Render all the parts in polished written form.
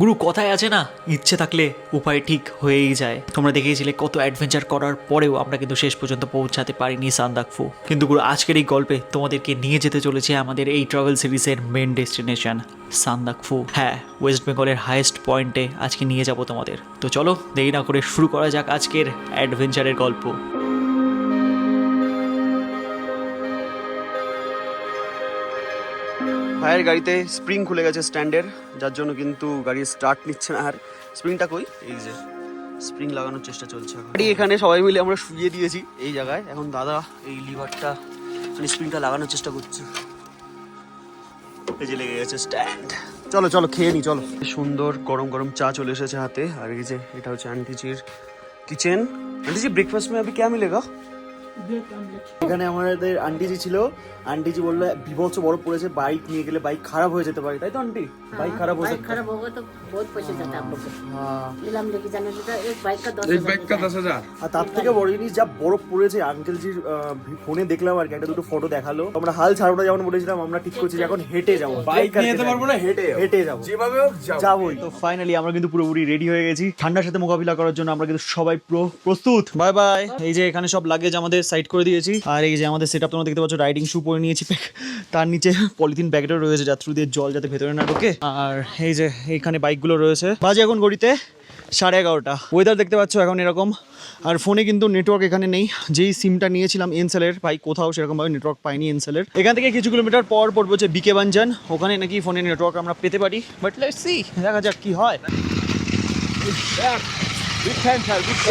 গুরু কথায় আছে না, ইচ্ছে থাকলে উপায় ঠিক হয়েই যায়। তোমরা দেখেছিলে কত অ্যাডভেঞ্চার করার পরেও আমরা কিন্তু শেষ পর্যন্ত পৌঁছাতে পারিনি সান্দাকফু। কিন্তু গুরু আজকের এই গল্পে তোমাদেরকে নিয়ে যেতে চলেছে আমাদের এই ট্রাভেল সিরিজের মেন ডেস্টিনেশন সান্দাকফু। হ্যাঁ, ওয়েস্ট বেঙ্গলের হাইয়েস্ট পয়েন্টে আজকে নিয়ে যাব তোমাদের। তো চলো দেরি না করে শুরু করা যাক আজকের অ্যাডভেঞ্চারের গল্প। ভাইয়ের গাড়িতে স্প্রিং খুলে গেছে স্ট্যান্ডের, যার জন্য কিন্তু গাড়ি স্টার্ট নিচ্ছে না। আর স্প্রিংটা কই, এই যে স্প্রিং লাগানোর চেষ্টা চলছে। গাড়ি এখানে সবাই মিলে আমরা শুয়ে দিয়েছি এই জায়গায়। এখন দাদা এই লিভারটা মানে স্প্রিংটা লাগানোর চেষ্টা করছে। এই যে লেগে গেছে স্ট্যান্ড। চলো চলো খেয়ে নি, চলো। সুন্দর গরম গরম চা চলে এসেছে হাতে। আর এই যে এটা হচ্ছে আন্টিজির কিচেন। আন্টিজি ব্রেকফাস্ট মে আভি क्या मिलेगा? এখানে আমাদের আন্টিজি ছিল। আন্টিজি বললো বিভৎস বরফ পড়েছে, বাইক নিয়ে গেলে বাইক খারাপ হয়ে যেতে পারে, তাই তো আন্টি? বাইক খারাপ হয়ে बाइक खराब होगा तो बहुत पैसे जाते हैं आप लोग को। नीलम लेके जाने देता है, एक बाइक का 10,000 আর তার থেকে বড় জিনিস যা বরফ পড়েছে। আঙ্কেলজির ফোনে দেখলাম আর কি, একটা দুটো ফটো দেখালো। আমরা হাল ছাড়বো না যেমন বলেছিলাম, আমরা ঠিক করছি যে এখন হেঁটে যাবো। বাইক নিয়ে যেতে পারবো না, হেঁটে যাবো, যেভাবে হোক যাবোই। তো ফাইনালি আমরা কিন্তু পুরোপুরি রেডি হয়ে গেছি ঠান্ডার সাথে মোকাবিলা করার জন্য। আমরা কিন্তু সবাই প্রস্তুত। Bye bye. এই যে এখানে সব লাগেজ আমাদের সাইড করে দিয়েছি। আর এই যে আমাদের সেটআপ তোমরা দেখতে পাচ্ছ, রাইডিং শু পরে নিয়েছি। তার নিচে পলিথিন প্যাকেটও রয়েছে, যার থ্রু দিয়ে জল যাতে ভেতরে না ঢোকে। আর এই যে এইখানে বাইকগুলো রয়েছে। বাজে এখন ঘড়িতে 11:30। ওয়েদার দেখতে পাচ্ছ এখন এরকম। আর ফোনে কিন্তু নেটওয়ার্ক এখানে নেই। যেই সিমটা নিয়েছিলাম এনসেলের, ভাই কোথাও সেরকমভাবে নেটওয়ার্ক পাইনি এনসেলের। এখান থেকে কিছু কিলোমিটার পর পড়বে হচ্ছে বিকে বাঞ্জান। ওখানে নাকি ফোনে নেটওয়ার্ক আমরা পেতে পারি, বাট লেটস সি, দেখা যাক কি হয়।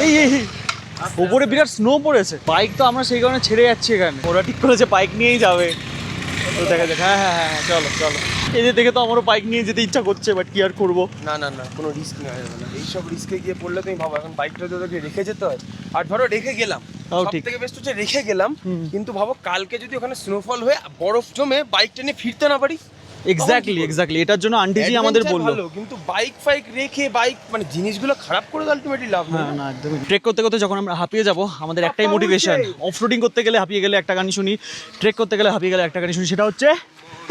এই ওপরে বিরাট স্নো পড়েছে। বাইক তো আমরা সেই কারণে ছেড়ে যাচ্ছি এখানে। ওরা ঠিক করেছে বাইক নিয়েই যাবে। তো দেখা যাক। হ্যাঁ হ্যাঁ হ্যাঁ, চলো চলো। এদের দেখে তো আমারও বাইক নিয়ে যেতে ইচ্ছা করছে, বাট কি আর করবো। না না না, কোনো রিস্ক নেওয়া যাবে না। এইসব রিস্কে গিয়ে পড়লে তুমি ভাবো, এখন বাইকটা তো তোকে রেখে যেতে হয়। আর ধরো রেখে গেলাম, তাও সব ঠিক। থেকে বেস্ট হচ্ছে রেখে গেলাম, কিন্তু ভাবো কালকে যদি ওখানে স্নোফল হয়ে বরফ জমে বাইক টেনে ফিরতে না পারি। এক্স্যাক্টলি এটার জন্য আন্টিজি আমাদের বললো। ভালো, কিন্তু বাইক ফাইক রেখে বাইক মানে জিনিসগুলো খারাপ করে আলটিমেটলি লাভ নেই। হ্যাঁ না একদমই। ট্রেক করতে করতে যখন আমরা হাঁপিয়ে যাব, আমাদের একটাই মোটিভেশন। অফরোডিং করতে গেলে হাঁপিয়ে গেলে একটা গানই শুনি, ট্রেক করতে গেলে হাঁপিয়ে গেলে একটা গানই শুনি, সেটা হচ্ছে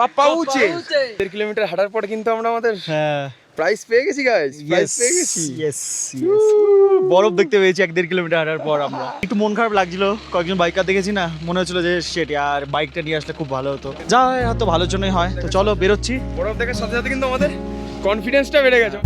পাপা উচে। 1.5 কিলোমিটার হাঁটার পরে কিন্তু আমরা আমাদের হ্যাঁ প্রাইস পেয়ে গেছি গাইস, প্রাইস পেয়ে গেছি। ইয়েস বরফ দেখতে পেয়েছি 1.5 কিলোমিটার হাঁটার পর। আমরা একটু মন খারাপ লাগছিল, কয়েকজন বাইকার দেখেছি না, মনে হচ্ছিল যে সেট আর বাইকটা নিয়ে আসলে খুব ভালো হতো। যা হয় হয়তো ভালোর জন্যই হয়। তো চলো বেরোচ্ছি। বরফ দেখার সাথে সাথে কিন্তু আমাদের কনফিডেন্সটা বেড়ে গেছে।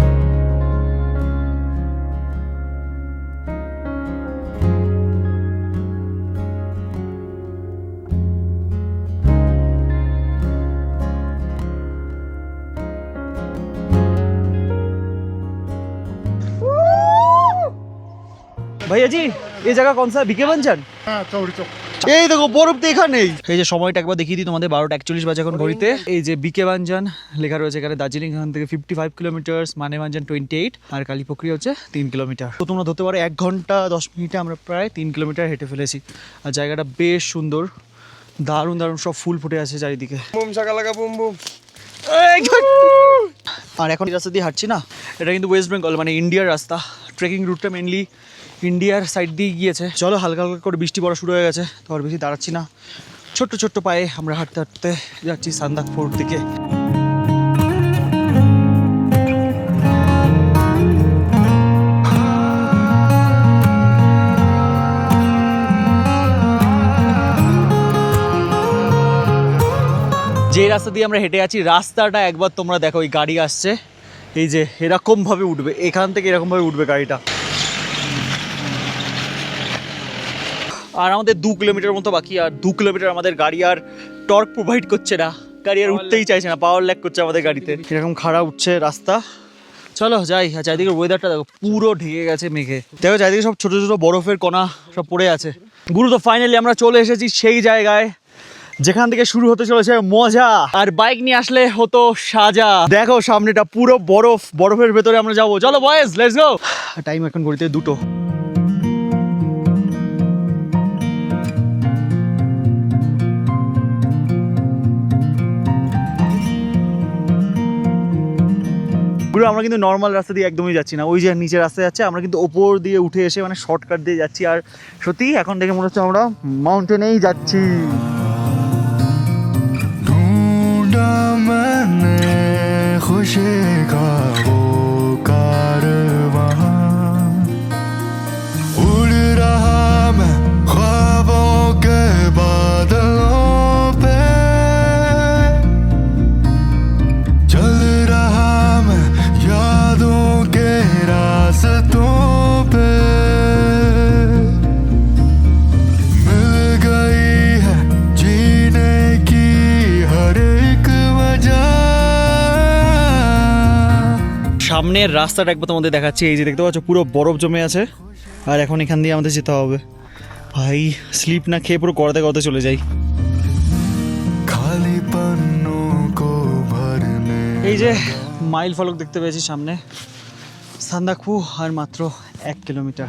ভাইয়া জি, এই জায়গা কোন সা? বিকে বাঞ্জান? হ্যাঁ, চৌড়ি চৌক। এই দেখো বরফ তো এখানেই। এই যে সময়টা একবার দেখিয়ে দিই তোমাদের, 12:41 বাজে এখন ঘড়িতে। এই যে বিকে বাঞ্জান লেখা রয়েছে এখানে। দার্জিলিং এখান থেকে 55 কিলোমিটার, মানে বাঞ্জান 28, আর কালীপকরি হচ্ছে 3 কিলোমিটার। তো তোমরা ধরতে পারো 1 ঘন্টা 10 মিনিটে আমরা প্রায় 3 কিলোমিটার হেঁটে ফেলেছি। আর জায়গাটা বেশ সুন্দর, দারুণ দারুণ সব ফুল ফুটে আছে চারিদিকে। Boom shakalaka boom boom. আর এখন এই রাস্তা দিয়ে হাঁটছি না, এটা কিন্তু ওয়েস্ট বেঙ্গল মানে ইন্ডিয়ার রাস্তা। ট্রেকিং রুটটা মেনলি ইন্ডিয়ার সাইড দিয়ে গিয়েছে। চলো, হালকা হালকা করে বৃষ্টি পড়া শুরু হয়ে গেছে, তো আর বেশি দাঁড়াচ্ছি না। ছোট্ট ছোট্ট পায়ে আমরা হাঁটতে হাঁটতে যাচ্ছি সান্দাকফুর দিকে। যে রাস্তা দিয়ে আমরা হেঁটে আছি, রাস্তাটা একবার তোমরা দেখো। এই গাড়ি আসছে, এই যে এরকমভাবে উঠবে, এখান থেকে এরকমভাবে উঠবে গাড়িটা। আর আমাদের 2 কিলোমিটার মতো বাকি। আর 2 কিলোমিটার আমাদের গাড়ি আর টর্ক প্রোভাইড করছে না, গাড়ি আর উঠতেই চাইছে না, পাওয়ার ল্যাগ করছে আমাদের গাড়িতে। এরকম খাড়া উঠছে রাস্তা। চলো যাই। আর চারিদিকে ওয়েদারটা দেখো, পুরো ঢেকে গেছে মেঘে। দেখো চারিদিকে সব ছোট ছোট বরফের কণা সব পড়ে আছে। গুরু, তো ফাইনালি আমরা চলে এসেছি সেই জায়গায় যেখান থেকে শুরু হতে চলেছে মজা। আর বাইক নিয়ে আসলে হতো সাজা। দেখো সামনেটা পুরো বরফ, বরফের ভেতরে আমরা যাবো। চলো বয়েজ, লেটস গো। টাইম এখন ঘড়িতে 2টো। পুরো আমরা কিন্তু নর্মাল রাস্তা দিয়ে একদমই যাচ্ছি না, ওই যে নিচের রাস্তায় যাচ্ছে। আমরা কিন্তু ওপর দিয়ে উঠে এসে মানে শর্টকাট দিয়ে যাচ্ছি। আর সত্যি এখন দেখে মনে হচ্ছে আমরা মাউন্টেনেই যাচ্ছি। ढूंढा मैंने खुशी का वो সামনের রাস্তাটা একবার তোমাদের দেখাচ্ছি। এই যে দেখতে পাচ্ছ পুরো বরফ জমে আছে, আর এখন এখান দিয়ে আমাদের যেতে হবে। ভাই স্লিপ না খেয়ে পুরো করতে করতে চলে যাই। এই যে মাইল ফলক দেখতে পেয়েছি সামনে, সান্দাকফু আর মাত্র 1 কিলোমিটার।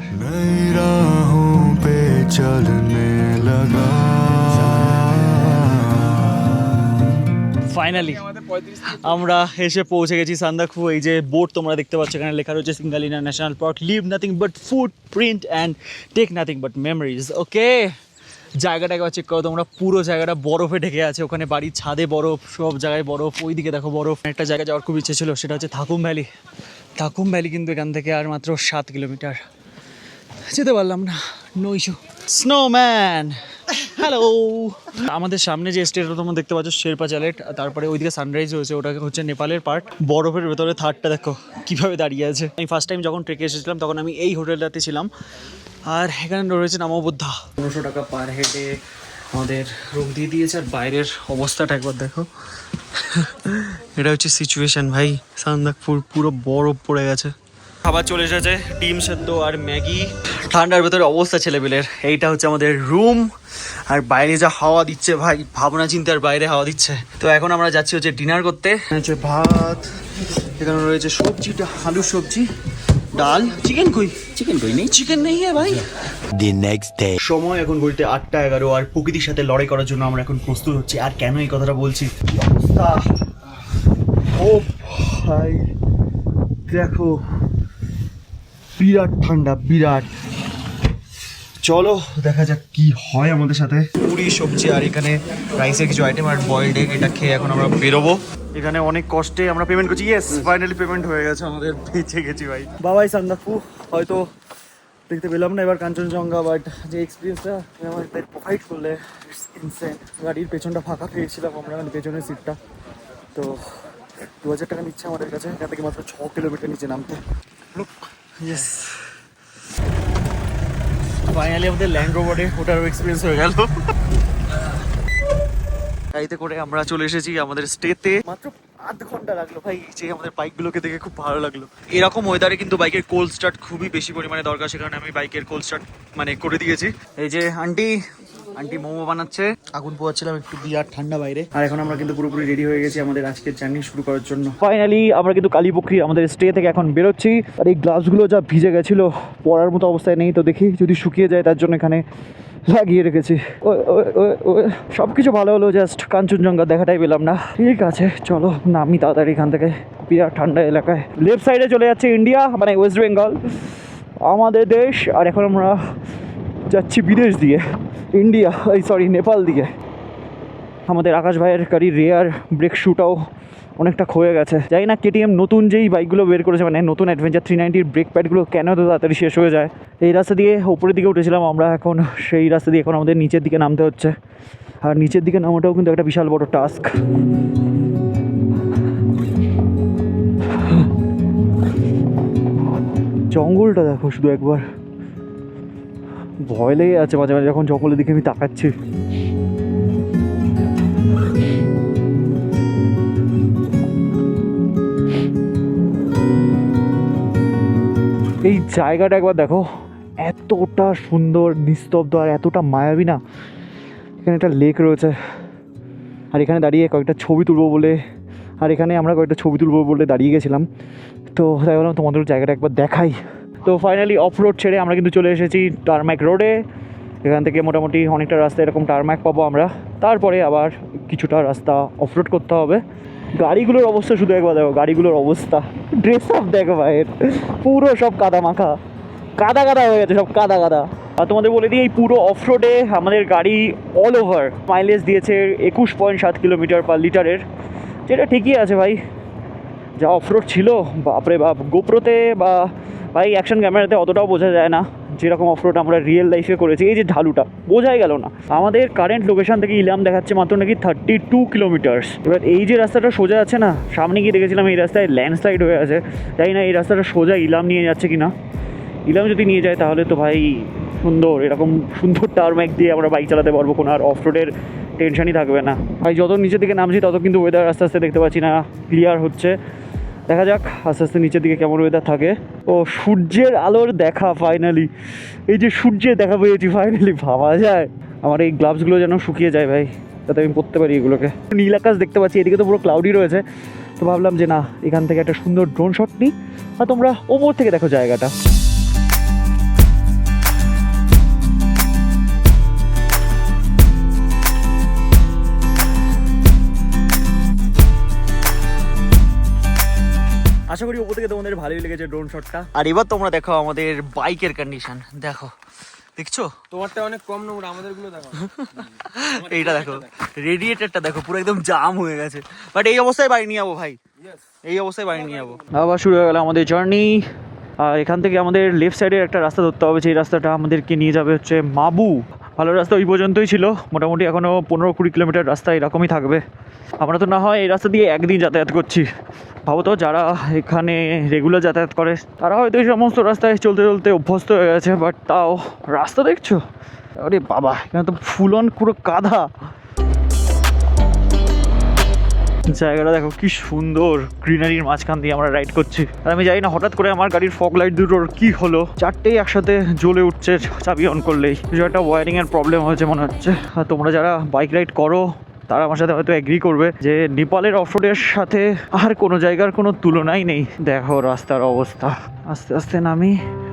ফাইনালি আমরা এসে পৌঁছে গেছি সান্দাকফু। এই যে বোর্ড তোমরা দেখতে পাচ্ছ, এখানে লেখা রয়েছে Singalila national park, leave nothing but footprint and take nothing but memories. Okay, জায়গাটা একবার চেক করো তোমরা, পুরো জায়গাটা বরফে ঢেকে আছে। ওখানে বাড়ির ছাদে বরফ, সব জায়গায় বরফ, ওইদিকে দেখো বরফ। একটা জায়গায় যাওয়ার খুব ইচ্ছে ছিল, সেটা হচ্ছে থাকুম ভ্যালি। থাকুম ভ্যালি কিন্তু এখান থেকে আর মাত্র 7 কিলোমিটার, যেতে পারলাম না, নো ইস্যু। Snowman hello. আমাদের সামনে যে স্টেটটা তোমরা দেখতে পাচ্ছ শেরপা চ্যালেট, তারপরে ওইদিকে সানরাইজ রয়েছে, ওটা হচ্ছে নেপালের পার্ট। বরফের ভেতরে থার্ডটা দেখো কিভাবে দাঁড়িয়ে আছে। আমি ফার্স্ট টাইম যখন ট্রেকে এসেছিলাম তখন আমি এই হোটেলটাতে ছিলাম, আর এখানে রয়েছে নামবুদ্ধা। 1500 টাকা পার হেডে আমাদের রুম দিয়ে দিয়েছে। আর বাইরের অবস্থাটা একবার দেখো, এটা হচ্ছে সিচুয়েশন ভাই। সান্দাকফু পুরো বরফ পড়ে গেছে। খাবার চলে এসেছে, ডিম সেদ্ধ আর ম্যাগি। ঠান্ডার ভেতরে অবস্থা ছেলেপিলের। এইটা হচ্ছে আমাদের রুম, আর বাইরে যা হাওয়া দিচ্ছে ভাই, ভাবনা চিন্তার বাইরে হাওয়া দিচ্ছে। তো এখন আমরা যাচ্ছি হচ্ছে ডিনার করতে। হচ্ছে ভাত, এখানে রয়েছে সবজিটা, আলুর সবজি, ডাল, চিকেন কই নেই, চিকেন নেই ভাই। The next day. সময় এখন ঘড়িতে 8:11, আর প্রকৃতির সাথে লড়াই করার জন্য আমরা এখন প্রস্তুত হচ্ছি। আর কেন এই কথাটা বলছি, কি অবস্থা, ও ভাই দেখো, বিরাট ঠান্ডা, বিরাট। চলো দেখা যাক কি হয় আমাদের সাথে। পুরি, সবজি আর এখানে রাইসের কিছু আইটেম আর বয়েলড এগ, এটা খেয়ে এখন আমরা বেরোবো। এখানে অনেক কষ্টে আমরা পেমেন্ট করছি। ইয়েস, ফাইনালি পেমেন্ট হয়ে গেছে আমাদের, বেঁচে গেছি ভাই। বাবাই সান্দাকফু হয়তো দেখতে পেলাম না এবার কাঞ্চনজঙ্ঘা, বাট যে এক্সপিরিয়েন্সটা আমার প্রোভাইড করলে ইটস ইনসেন। গাড়ির পেছনটা ফাঁকা পেয়েছিলাম আমরা, মানে পেছনের সিটটা। তো 2000 টাকা নিচ্ছে আমাদের কাছে, এখান থেকে মাত্র 6 কিলোমিটার নিচে নামতে। ইয়েস, ফাইনালি আমাদের ল্যান্ড রোভারে ওটারও এক্সপিরিয়েন্স হয়ে গেল। গাড়িতে করে আমরা চলে এসেছি আমাদের স্টেতে। মাত্র আধ ঘন্টা লাগলো ভাই, যে আমাদের বাইকগুলোকে দেখে খুব ভালো লাগলো। এরকম ওয়েদারে কিন্তু বাইকের কোল্ড স্টার্ট খুবই বেশি পরিমাণে দরকার, সেখানে আমি বাইকের কোল্ড স্টার্ট মানে করে দিয়েছি। এই যে আন্টি মোমো বানাচ্ছে, আগুন পোয়াচ্ছিলাম, একটু বিরাট ঠান্ডা বাইরে। আর এখন আমরা কিন্তু পুরোপুরি রেডি হয়ে গেছি আমাদের আজকের জার্নি শুরু করার জন্য। ফাইনালি আমরা কিন্তু কালীপুখুরি আমাদের স্টে থেকে এখন বেরোচ্ছি। আর এই গ্লাভসগুলো যা ভিজে গেছিলো, পরার মতো অবস্থায় নেই, তো দেখি যদি শুকিয়ে যায় তার জন্য এখানে লাগিয়ে রেখেছি। সব কিছু ভালো হলো, জাস্ট কাঞ্চনজঙ্ঘা দেখাটাই পেলাম না। ঠিক আছে চলো নামি তাড়াতাড়ি এখান থেকে, বিরাট ঠান্ডা এলাকায়। লেফট সাইডে চলে যাচ্ছে ইন্ডিয়া, মানে ওয়েস্ট বেঙ্গল আমাদের দেশ। আর এখন আমরা যাচ্ছি বিদেশ দিয়ে, ইন্ডিয়া, নেপাল দিকে। আমাদের আকাশ ভাইয়ের গাড়ির রেয়ার ব্রেক শুটাও অনেকটা ক্ষয়ে গেছে। জানি না কেটিএম নতুন যেই বাইকগুলো বের করেছে, মানে নতুন অ্যাডভেঞ্চার 390 ব্রেক প্যাডগুলো কেন তো তাড়াতাড়ি শেষ হয়ে যায়। এই রাস্তা দিয়ে ওপরের দিকে উঠেছিলাম আমরা, এখন সেই রাস্তা দিয়ে এখন আমাদের নিচের দিকে নামতে হচ্ছে। আর নিচের দিকে নামাটাও কিন্তু একটা বিশাল বড় টাস্ক। জঙ্গলটা দেখো শুধু একবার, ভয় লেগে আছে মাঝে মাঝে যখন জঙ্গলের দিকে আমি তাকাচ্ছি। এই জায়গাটা একবার দেখো, এতটা সুন্দর, নিস্তব্ধ আর এতটা মায়াবী না। এখানে একটা লেক রয়েছে, আর এখানে দাঁড়িয়ে কয়েকটা ছবি তুলবো বলে, আর এখানে আমরা কয়েকটা ছবি তুলবো বলে দাঁড়িয়ে গেছিলাম। তো তাই বললাম তোমাদের জায়গাটা একবার দেখাই। তো ফাইনালি অফ রোড ছেড়ে আমরা কিন্তু চলে এসেছি টারম্যাক রোডে। এখান থেকে মোটামুটি অনেকটা রাস্তা এরকম টারম্যাক পাবো আমরা, তারপরে আবার কিছুটা রাস্তা অফ রোড করতে হবে। গাড়িগুলোর অবস্থা শুধু একবার দেখো, গাড়িগুলোর অবস্থা, ড্রেস আপ দেখো ভাইয়ের, পুরো সব কাদা মাখা, কাদা কাদা হয়ে গেছে, সব কাদা কাদা। আর তোমাদের বলে দিই, এই পুরো অফ রোডে আমাদের গাড়ি অল ওভার মাইলেজ দিয়েছে 21.7 কিলোমিটার পার লিটারের, যেটা ঠিকই আছে ভাই। যা অফ রোড ছিল বাপরে বাপ, গোপ্রোতে বা ভাই অ্যাকশন ক্যামেরাতে অতটাও বোঝা যায় না যেরকম অফ রোড আমরা রিয়েল লাইফে করেছি। এই যে ঢালুটা বোঝাই গেল না। আমাদের কারেন্ট লোকেশন থেকে ইলাম দেখাচ্ছে মাত্র নাকি 32 কিলোমিটার্স। এবার এই যে রাস্তাটা সোজা আছে না, সামনে গিয়ে দেখেছিলাম এই রাস্তায় ল্যান্ডস্লাইড হয়ে আছে, জানি না এই রাস্তাটা সোজা ইলাম নিয়ে যাচ্ছে কি না। ইলাম যদি নিয়ে যায় তাহলে তো ভাই সুন্দর, এরকম সুন্দর টারম্যাক দিয়ে আমরা বাইক চালাতে পারবো, কোনো আর অফ রোডের টেনশনই থাকবে না। ভাই যত নিচের দিকে নামছি তত কিন্তু ওয়েদার আস্তে আস্তে দেখতে পাচ্ছি না ক্লিয়ার হচ্ছে। দেখা যাক আস্তে আস্তে নিচের দিকে কেমন ওয়েদার থাকে। ও সূর্যের আলোর দেখা ফাইনালি, এই যে সূর্যের দেখা পেয়েছি ফাইনালি, ভাবা যায়। আমার এই গ্লাভসগুলো যেন শুকিয়ে যায় ভাই, যাতে আমি পরতে পারি এগুলোকে। নীল আকাশ দেখতে পাচ্ছি, এদিকে তো পুরো ক্লাউডি রয়েছে, তো ভাবলাম যে না এখান থেকে একটা সুন্দর ড্রোন শট নিই, আর তোমরা ওপর থেকে দেখো জায়গাটা। আশা করি ওপর থেকে তোমাদের ভালোই লেগেছে ড্রোন শটটা। আর এবার তোমরা দেখো আমাদের বাইকের কন্ডিশন, দেখো দেখছো তোমারটা অনেক কম নোংরা, আমাদের গুলো দেখো। এইটা দেখো, রেডিয়েটরটা দেখো পুরো একদম জাম হয়ে গেছে। বাট এই অবস্থায় বাড়ি নিয়ে যাবো ভাই, এই অবস্থায় বাড়ি নিয়ে যাবো। আবার শুরু হয়ে গেল আমাদের জার্নি। আর এখান থেকে আমাদের লেফট সাইডে একটা রাস্তা ধরতে হবে, সেই রাস্তাটা আমাদেরকে নিয়ে যাবে হচ্ছে মাবু। ভালো রাস্তা ওই পর্যন্তই ছিল, মোটামুটি এখনও 15-20 কিলোমিটার রাস্তা এরকমই থাকবে। আমরা তো না হয় এই রাস্তা দিয়ে একদিন যাতায়াত করছি, ভাবো তো যারা এখানে রেগুলার যাতায়াত করে তারা হয়তো এই সমস্ত রাস্তায় চলতে চলতে অভ্যস্ত হয়ে গেছে। বাট তাও রাস্তা দেখছো, আরে বাবা এখানে তো ফুল অন পুরো কাদা। জায়গাটা দেখো কি সুন্দর, গ্রিনারির মাঝখান দিয়ে আমরা রাইড করছি। আর আমি জানি না হঠাৎ করে আমার গাড়ির ফগ লাইট দুটোর কি হলো, চারটেই একসাথে জ্বলে উঠছে চাবি অন করলেই। কিছু একটা ওয়ারিং এর প্রবলেম হয়েছে মনে হচ্ছে। আর তোমরা যারা বাইক রাইড করো তারা আমার সাথে হয়তো এগ্রি করবে যে নেপালের অফরোডের সাথে আর কোনো জায়গার কোনো তুলনাই নেই। দেখো রাস্তার অবস্থা, আস্তে আস্তে নামি,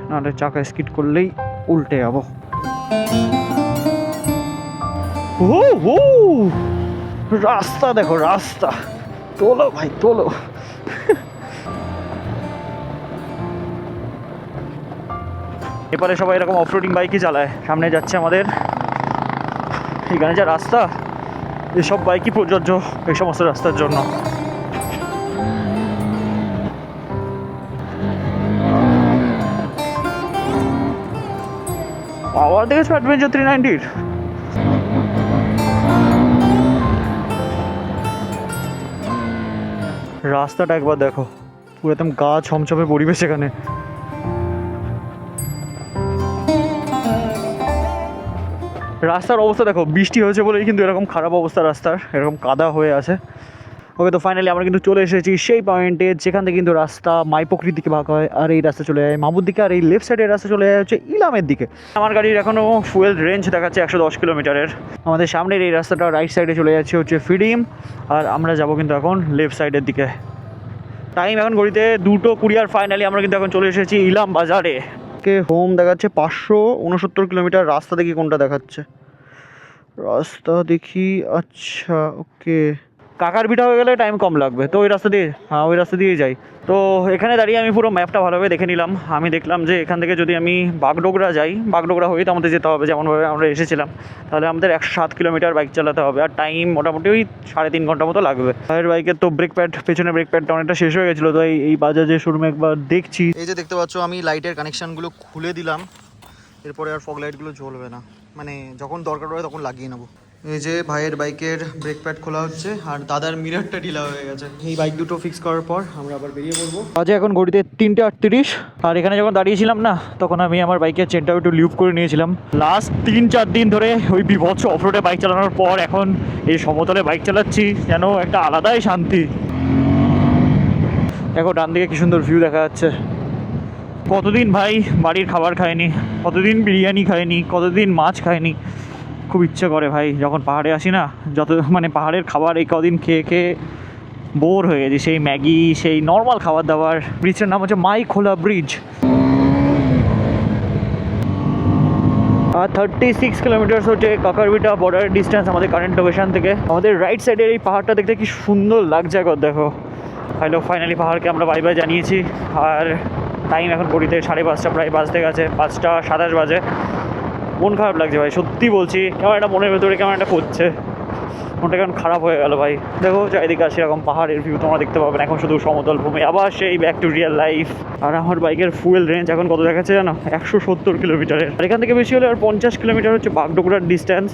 নাহলে চাকা স্কিড করলেই উল্টে যাবো। ও ও রাস্তা দেখো, রাস্তা তোলো ভাই তোলো। এপারে সবাই এরকম অফরোডিং বাইকই চালায়। সামনে যাচ্ছে আমাদের, এখানে যা রাস্তা, এসব বাইকই প্রযোজ্য এই সমস্ত রাস্তার জন্য। আবার দেখেছো অ্যাডভেঞ্চার 390-র? রাস্তাটা একবার দেখো, পুরো একদম গা ছমছমে পরিবেশ এখানে। রাস্তার অবস্থা দেখো, বৃষ্টি হয়েছে বলেই কিন্তু এরকম খারাপ অবস্থা রাস্তার, এরকম কাদা হয়ে আছে। ওকে, তো ফাইনালি আমরা কিন্তু চলে এসেছি সেই পয়েন্টে যেখান থেকে কিন্তু রাস্তা মাইপোখরির দিকে ভাগ হয়, আর এই রাস্তা চলে যায় মামুর দিকে, আর এই লেফট সাইডের রাস্তা চলে যায় হচ্ছে ইলামের দিকে। আমার গাড়ির এখনও ফুয়েল রেঞ্জ দেখাচ্ছে 110 কিলোমিটারের। আমাদের সামনের এই রাস্তাটা রাইট সাইডে চলে যাচ্ছে হচ্ছে ফিডিম, আর আমরা যাব কিন্তু এখন লেফট সাইডের দিকে। টাইম এখন ঘড়িতে 2:20, আর ফাইনালি আমরা কিন্তু এখন চলে এসেছি ইলাম বাজারে। কে হোম দেখাচ্ছে 569 কিলোমিটার। রাস্তা দেখি কোনটা দেখাচ্ছে, রাস্তা দেখি, আচ্ছা ওকে, কাকার বিটা হয়ে গেলে টাইম কম লাগবে, তো ওই রাস্তা দিয়ে, হ্যাঁ ওই রাস্তা দিয়েই যাই। তো এখানে দাঁড়িয়ে আমি পুরো ম্যাপটা ভালোভাবে দেখে নিলাম। আমি দেখলাম যে এখান থেকে যদি আমি বাগডোগরা যাই, বাগডোগরা হয়েই তো আমাদের যেতে হবে যেমনভাবে আমরা এসেছিলাম, তাহলে আমাদের 107 কিলোমিটার বাইক চালাতে হবে, আর টাইম মোটামুটি ওই 3.5 ঘন্টা মতো লাগবে। ভাইয়ের বাইকের তো ব্রেক প্যাড, পেছনে ব্রেক প্যাডটা অনেকটা শেষ হয়ে গেছিলো, তো এই বাজাজের শোরুমে একবার দেখছি। এই যে দেখতে পাচ্ছ আমি লাইটের কানেকশানগুলো খুলে দিলাম, এরপরে আর ফগ লাইটগুলো জ্বলবে না, মানে যখন দরকার পড়ে তখন লাগিয়ে নেবো। এই যে ভাইয়ের বাইকের ব্রেক প্যাড খোলা হচ্ছে, আর দাদার মিররটা ঢিলা হয়ে গেছে। এই বাইক দুটো ফিক্স করার পর আমরা আবার বেরিয়ে পড়বো। আজ এখন ঘড়িতে 3:38, আর এখানে যখন দাঁড়িয়েছিলাম না, তখন আমি আমার বাইকের চেনটাও একটু লিউপ করে নিয়েছিলাম। লাস্ট 3-4 দিন ধরে ওই বিভৎস অফরোডে বাইক চালানোর পর এখন এই সমতলে বাইক চালাচ্ছি, যেন একটা আলাদাই শান্তি। দেখো ডান দিকে কি সুন্দর ভিউ দেখা যাচ্ছে। কতদিন ভাই বাড়ির খাবার খাইনি, কতদিন বিরিয়ানি খাইনি, কতদিন মাছ খাইনি। খুব ইচ্ছে করে ভাই যখন পাহাড়ে আসি না, যত মানে পাহাড়ের খাবার এই কদিন খেয়ে খেয়ে বোর হয়ে গেছি। সেই ম্যাগি, সেই নর্মাল খাবার দাবার। ব্রিজটার নাম হচ্ছে মাইখোলা ব্রিজ। আর 36 কিলোমিটার হচ্ছে কাকারবিটা বর্ডার ডিস্টেন্স আমাদের কারেন্ট লোকেশন থেকে। আমাদের রাইট সাইডের এই পাহাড়টা দেখতে কি সুন্দর লাগছে একবার দেখো। হ্যালো, ফাইনালি পাহাড়কে আমরা বাই বাই জানিয়েছি। আর টাইম এখন ঘড়িতে 5:30 প্রায় বাজতে গেছে, 5:27 বাজে। মন খারাপ লাগছে ভাই, সত্যি বলছি, কেমন একটা মনের ভেতরে কেমন একটা করছে, মনটা কেমন খারাপ হয়ে গেল ভাই। দেখো চারিদিকে আসে এরকম পাহাড়ের ভিউ তোমরা দেখতে পাবেন, এখন শুধু সমতল ভূমি, আবার সেই ব্যাক টু রিয়েল লাইফ। আর আমার বাইকের ফুয়েল রেঞ্জ এখন কত দেখাচ্ছে জানো, 170 কিলোমিটারের। আর এখান থেকে বেশি হলে আর 50 কিলোমিটার হচ্ছে বাগডোগরার ডিস্টেন্স।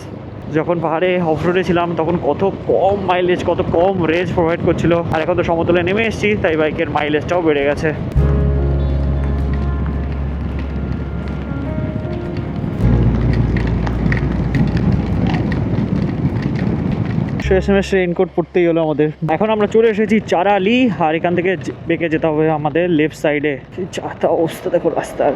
যখন পাহাড়ে অফরোডে ছিলাম তখন কত কম মাইলেজ, কত কম রেঞ্জ প্রোভাইড করছিল, আর এখন তো সমতলে নেমে এসেছি, তাই বাইকের মাইলেজটাও বেড়ে গেছে। শেষমেশ রেইনকোট পরতেই হলো আমাদের। এখন আমরা চলে এসেছি চারালি, আর এখান থেকে বেঁকে যেতে হবে আমাদের লেফট সাইডে। যাতা অবস্থা দেখো রাস্তার।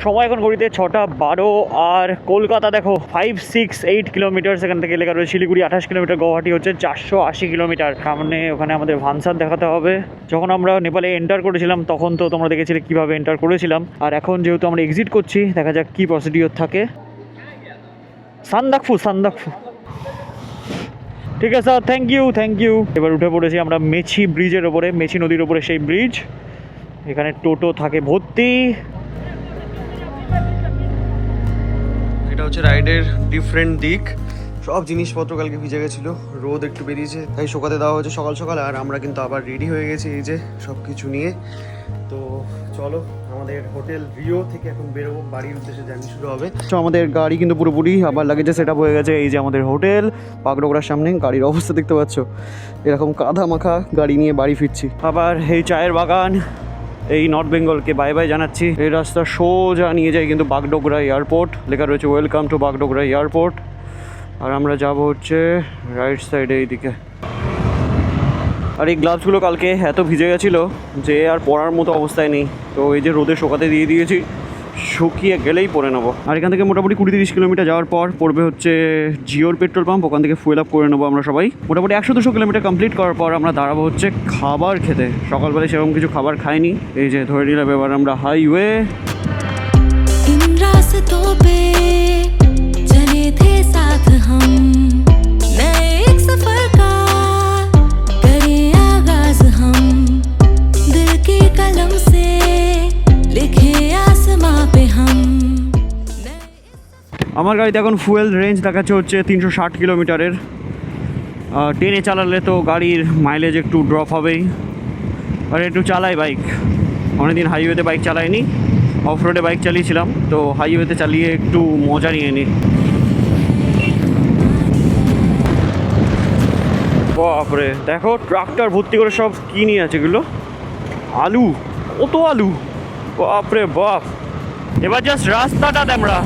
সময় এখন ঘড়িতে 6:12, আর কলকাতা দেখো 568 কিলোমিটার এখান থেকে লেখা রয়েছে। শিলিগুড়ি 28 কিলোমিটার, গুয়াহাটি হচ্ছে 480 কিলোমিটার। সামনে ওখানে আমাদের ভানসার দেখাতে হবে। যখন আমরা নেপালে এন্টার করেছিলাম তখন তো তোমরা দেখেছিলে কীভাবে এন্টার করেছিলাম, আর এখন যেহেতু আমরা এক্সিট করছি দেখা যাক কী প্রসিডিওর থাকে। সান্দাকফু ঠিক আছে স্যার, থ্যাংক ইউ। এবার উঠে পড়েছি আমরা মেছি ব্রিজের ওপরে, মেছি নদীর ওপরে সেই ব্রিজ। এখানে টোটো থাকে ভর্তি। এটা হচ্ছে রাইডের ডিফারেন্ট দিক। সব জিনিসপত্র কালকে ভিজে গেছিলো, রোদ একটু বেরিয়েছে তাই শুকাতে দেওয়া হয়েছে সকাল সকাল। আর আমরা কিন্তু আবার রেডি হয়ে গেছি এই যে সব কিছু নিয়ে। তো চলো আমাদের হোটেল রিও থেকে এখন বেরোবো, বাড়ির উদ্দেশ্যে জার্নি শুরু হবে। তো আমাদের গাড়ি কিন্তু পুরোপুরি আবার লাগেজে সেট আপ হয়ে গেছে। এই যে আমাদের হোটেল বাগডোগরার সামনে, গাড়ির অবস্থা দেখতে পাচ্ছ, এরকম কাদা মাখা গাড়ি নিয়ে বাড়ি ফিরছি। আবার এই চায়ের বাগান, এই নর্থ বেঙ্গলকে বাই বাই জানাচ্ছি। এই রাস্তা সোজা নিয়ে যায় কিন্তু বাগডোগরা এয়ারপোর্ট, লেখা রয়েছে ওয়েলকাম টু বাগডোগরা এয়ারপোর্ট। আর আমরা যাব হচ্ছে রাইট সাইডে এইদিকে। আর এই গ্লাভসগুলো কালকে এত ভিজে গেছিলো যে আর পরার মতো অবস্থায় নেই, তো এই যে রোদে শুকাতে দিয়ে দিয়েছি, শুকিয়ে গেলেই পরে নেবো। আর এখান থেকে মোটামুটি 20-30 কিলোমিটার যাওয়ার পর পড়বে হচ্ছে জিওর পেট্রোল পাম্প, ওখান থেকে ফুয়েল আপ করে নেবো আমরা সবাই। মোটামুটি 100-200 কিলোমিটার কমপ্লিট করার পর আমরা দাঁড়াবো হচ্ছে খাবার খেতে। সকালবেলায় সেরকম কিছু খাবার খাইনি, এই যে ধরে নিলাম এবার আমরা হাইওয়ে। इन रास्तों पे चले थे साथ हम, नए एक सफर का करें आगाज हम, दिल की कलम से लिखे आसमां पे हम। আমার গাড়িতে এখন ফুয়েল রেঞ্জ দেখাচ্ছে হচ্ছে 360 কিলোমিটারের। ট্রেনে চালালে তো গাড়ির মাইলেজ একটু ড্রপ হবেই। আর একটু চালাই বাইক, অনেকদিন হাইওয়েতে বাইক চালাইনি, অফ রোডে বাইক চালিয়েছিলাম, তো হাইওয়েতে চালিয়ে একটু মজা নিয়ে নিই। বাপরে দেখো ট্রাক্টর ভর্তি করে সব কি নিয়ে আছে এগুলো, আলু, কত আলু, বাপরে বাপ। এবার জাস্ট রাস্তাটা আমরা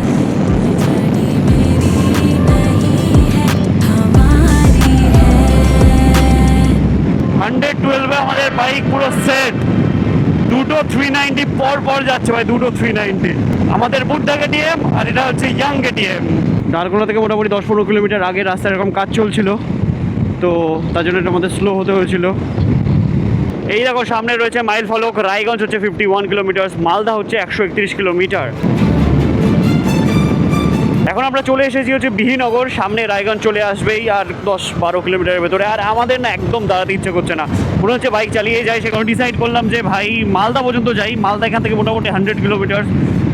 112 আমাদের বাইক পুরো সেট। দুটো 390 পর যাচ্ছে ভাই, দুটো 390। আমাদের বুদ্ধা কেটিএম আর এটা হচ্ছে ইয়াং কেটিএম। ডালগোনা থেকে মোটামুটি 10-15 কিলোমিটার আগে রাস্তায় এরকম কাজ চলছিল, তো তার জন্য এটা আমাদের স্লো হতে হয়েছিল। এই দেখো সামনে রয়েছে মাইল ফলক। রায়গঞ্জ হচ্ছে 51 কিলোমিটার, মালদা হচ্ছে 131 কিলোমিটার। এখন আমরা চলে এসেছি হচ্ছে বিহিনগর, সামনে রায়গঞ্জ চলে আসবেই আর 10-12 কিলোমিটারের ভেতরে। আর আমাদের না একদম দাঁড়াতে ইচ্ছে করছে না, মনে হচ্ছে বাইক চালিয়ে যাই। সেখানে ডিসাইড করলাম যে ভাই মালদা পর্যন্ত যাই, মালদা এখান থেকে মোটামুটি 100 কিলোমিটার,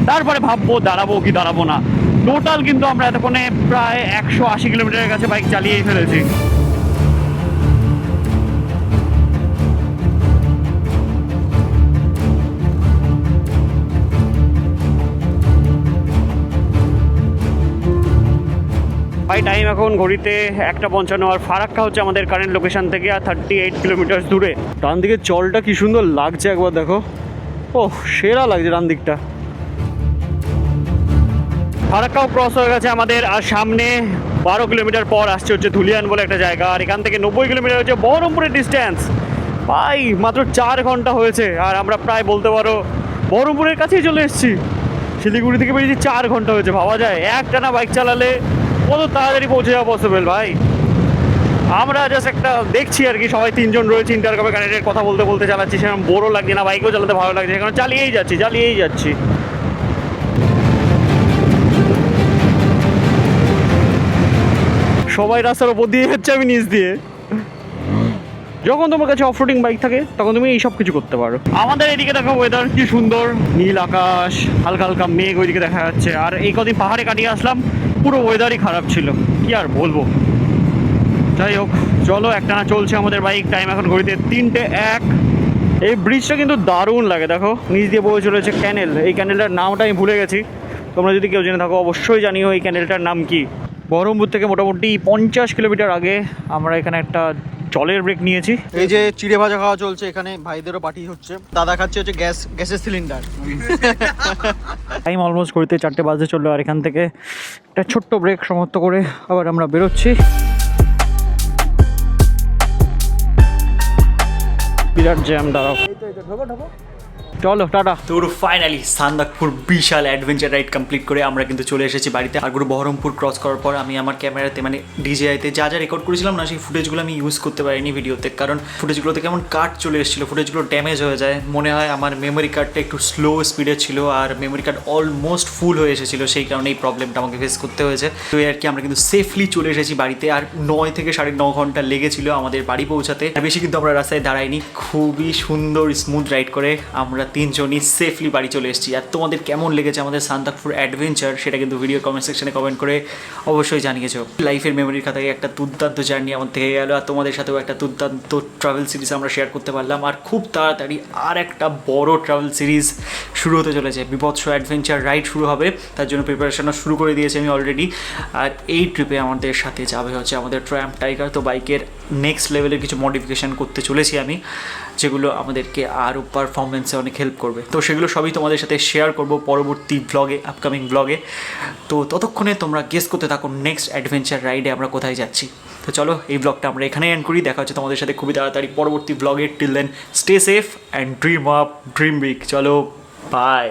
তারপরে ভাববো দাঁড়াবো কি দাঁড়াবো না। টোটাল কিন্তু আমরা এতক্ষণে প্রায় 180 কিলোমিটারের কাছে বাইক চালিয়েই ফেলেছি। ভাই টাইম এখন ঘড়িতে 1:55, আর ফারাক্কা হচ্ছে আমাদের কারেন্ট লোকেশন থেকে আর 38 কিলোমিটার দূরে। ডান দিকের জলটা কি সুন্দর লাগছে একবার দেখো, ও সেরা লাগছে ডান দিকটা। ফারাক্কাও ক্রস হয়ে গেছে আমাদের, আর সামনে 12 কিলোমিটার পর আসছে হচ্ছে ধুলিয়ান বলে একটা জায়গা। আর এখান থেকে 90 কিলোমিটার হচ্ছে বহরমপুরের ডিস্টেন্স। ভাই মাত্র 4 ঘন্টা হয়েছে আর আমরা প্রায় বলতে পারো বহরমপুরের কাছেই চলে এসেছি। শিলিগুড়ি থেকে বেরিয়েছি 4 ঘন্টা হয়েছে, ভাবা যায় একটানা বাইক চালালে কত তাড়াতাড়ি পৌঁছে যাওয়া পসিবল। ভাই আমরা জাস্ট একটা দেখছি আর কি, সবাই 3 জন রয়েছে, ইন্টারকমে কানেক্টেড, কথা বলতে বলতে চালাচ্ছি, সেরকম বোরও লাগছে না, বাইকেও চালাতে ভালো লাগছে, সেখানে চালিয়েই যাচ্ছি। সবাই রাস্তার ওপর দিয়ে যাচ্ছে, আমি নিচ দিয়ে। যখন তোমার কাছে অফরোডিং বাইক থাকে তখন তুমি এই সব কিছু করতে পারো। আমাদের এদিকে দেখো ওয়েদার কি সুন্দর, নীল আকাশ, হালকা হালকা মেঘ ওইদিকে দেখা যাচ্ছে। আর এই কদিন পাহাড়ে কাটিয়ে আসলাম, পুরো ওয়েদারই খারাপ ছিল, কি আর বলবো। যাই হোক চলো, একটানা চলছে আমাদের বাইক। টাইম এখন ঘড়িতে 3:01। এই ব্রিজটা কিন্তু দারুণ লাগে, দেখো নিচ দিয়ে বয়ে চলেছে ক্যানেল। এই ক্যানেলটার নামটা আমি ভুলে গেছি, তোমরা যদি কেউ জেনে থাকো অবশ্যই জানিও এই ক্যানেলটার নাম কি। বহরমপুর থেকে মোটামুটি 50 কিলোমিটার আগে আমরা এখানে একটা জলের ব্রেক নিয়েছি। এই যে চিড়ে ভাজা খাওয়া চলছে এখানে, ভাইদেরও পার্টি হচ্ছে। দাদা খাচ্ছে হচ্ছে গ্যাসের সিলিন্ডার। টাইম অলমোস্ট করতে 4টে বাজতে চললো, আর এখান থেকে একটা ছোট্ট ব্রেক সমাপ্ত করে আবার আমরা বেরোচ্ছি। বিরাট জ্যাম, দাঁড়াও। চলো টাটা। তো গুরু ফাইনালি সান্দাকপুর বিশাল অ্যাডভেঞ্চার রাইড কমপ্লিট করে আমরা কিন্তু চলে এসেছি বাড়িতে। আর গুরু বহরমপুর ক্রস করার পর আমি আমার ক্যামেরাতে মানে ডিজিআইতে যা যা রেকর্ড করেছিলাম না, সেই ফুটেজগুলো আমি ইউজ করতে পারিনি ভিডিওতে, কারণ ফুটেজগুলোতে কেমন কাট চলে এসেছিলো, ফুটেজগুলো ড্যামেজ হয়ে যায়। মনে হয় আমার মেমোরি কার্ডটা একটু স্লো স্পিডে ছিল, আর মেমোরি কার্ড অলমোস্ট ফুল হয়ে এসেছিলো, সেই কারণে এই প্রবলেমটা আমাকে ফেস করতে হয়েছে। তো এই আর কি, আমরা কিন্তু সেফলি চলে এসেছি বাড়িতে। আর 9 থেকে 9.5 ঘন্টা লেগেছিল আমাদের বাড়ি পৌঁছাতে। আর বেশি কিন্তু আমরা রাস্তায় দাঁড়াইনি, খুবই সুন্দর স্মুথ রাইড করে আমরা 3 জনই সেফলি বাড়ি চলে এসেছি। আর তোমাদের কেমন লেগেছে আমাদের সান্দাকপুর অ্যাডভেঞ্চার, সেটা কিন্তু ভিডিও কমেন্ট সেকশনে কমেন্ট করে অবশ্যই জানিয়েছো। লাইফের মেমোরির খাতায় একটা দুর্দান্ত জার্নি আমার থেকে গেল, আর তোমাদের সাথেও একটা দুর্দান্ত ট্রাভেল সিরিজ আমরা শেয়ার করতে পারলাম। আর খুব তাড়াতাড়ি আর একটা বড় ট্রাভেল সিরিজ শুরু হতে চলেছে, বিভৎস অ্যাডভেঞ্চার রাইড শুরু হবে। তার জন্য প্রিপারেশনও শুরু করে দিয়েছি আমি অলরেডি। আর এই ট্রিপে আমাদের সাথে যাবে হচ্ছে আমাদের ট্র্যাম্প টাইগার। তো বাইকের নেক্সট লেভেলের কিছু মডিফিকেশান করতে চলেছি আমি, যেগুলো আমাদেরকে আরও পারফরমেন্সে অনেক হেল্প করবে। তো সেগুলো সবই তোমাদের সাথে শেয়ার করব পরবর্তী ব্লগে, আপকামিং ব্লগে। তো ততক্ষণে তোমরা গেস করতে থাকো নেক্সট অ্যাডভেঞ্চার রাইডে আমরা কোথায় যাচ্ছি। তো চলো এই ব্লগটা আমরা এখানেই এন্ড করি। দেখা হচ্ছে তোমাদের সাথে খুবই তাড়াতাড়ি পরবর্তী ব্লগে। Till then stay safe and dream up, dream big. চলো বাই।